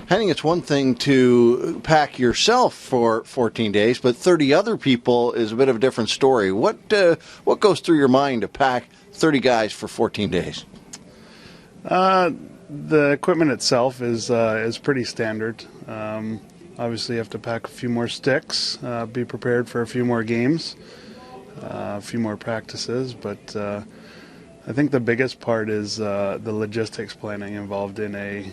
Henning, it's one thing to pack yourself for 14 days, but 30 other people is a bit of a different story. What goes through your mind to pack 30 guys for 14 days? The equipment itself is pretty standard. Obviously, you have to pack a few more sticks, be prepared for a few more games, a few more practices, but I think the biggest part is the logistics planning involved in a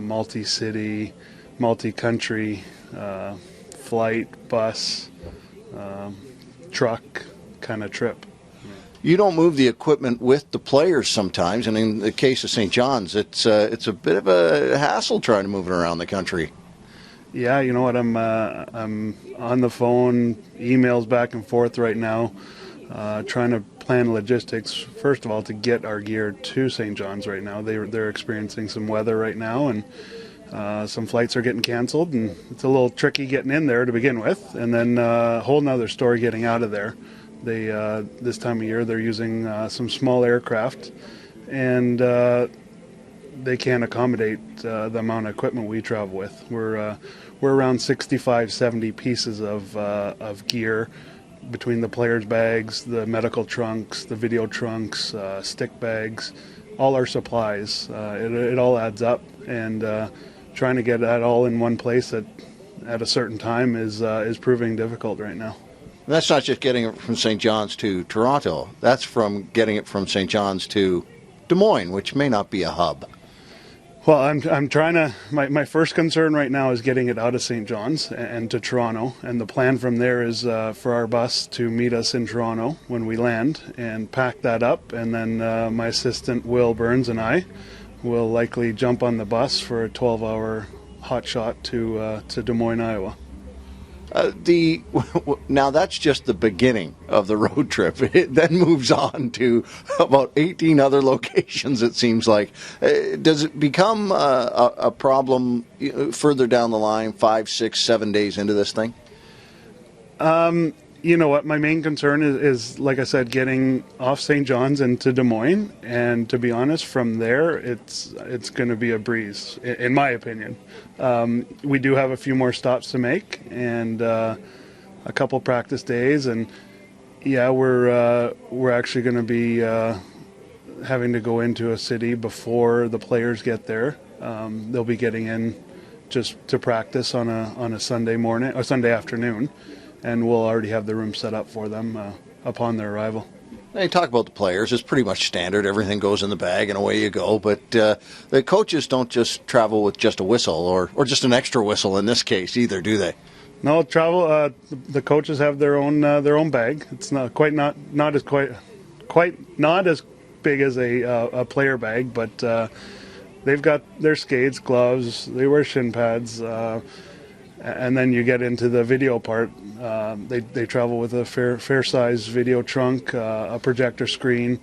multi-city, multi-country flight, bus, truck kind of trip. You don't move the equipment with the players sometimes, and in the case of St. John's, it's a bit of a hassle trying to move it around the country. Yeah, you know what? I'm on the phone, emails back and forth right now, trying to plan logistics. First of all, to get our gear to St. John's right now. They're experiencing some weather right now, and some flights are getting canceled, and it's a little tricky getting in there to begin with, and then a whole nother story getting out of there. They this time of year they're using some small aircraft, and they can't accommodate the amount of equipment we travel with. We're around 65, 70 pieces of gear between the players' bags, the medical trunks, the video trunks, stick bags, all our supplies. It all adds up, and trying to get that all in one place at a certain time is proving difficult right now. That's not just getting it from St. John's to Toronto. That's from getting it from St. John's to Des Moines, which may not be a hub. Well, I'm trying to. My first concern right now is getting it out of St. John's and to Toronto, and the plan from there is for our bus to meet us in Toronto when we land and pack that up, and then my assistant Will Burns and I will likely jump on the bus for a 12-hour hot shot to Des Moines, Iowa. Now that's just the beginning of the road trip. It then moves on to about 18 other locations, it seems like. Does it become a problem further down the line, 5, 6, 7 days into this thing? You know what? My main concern is, like I said, getting off St. John's into Des Moines, and to be honest, from there it's going to be a breeze, in my opinion. We do have a few more stops to make, and a couple practice days, and yeah, we're actually going to be having to go into a city before the players get there. They'll be getting in just to practice on a Sunday morning or Sunday afternoon, and we'll already have the room set up for them upon their arrival. Now, you talk about the players. It's pretty much standard. Everything goes in the bag and away you go. But the coaches don't just travel with just a whistle or just an extra whistle in this case either, do they? No, travel. The coaches have their own bag. It's not as big as a player bag, but they've got their skates, gloves. They wear shin pads. And then you get into the video part. They travel with a fair size video trunk, a projector screen.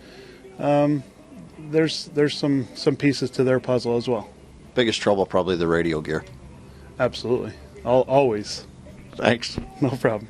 There's some pieces to their puzzle as well. Biggest trouble probably the radio gear. Absolutely, always. Thanks. No problem.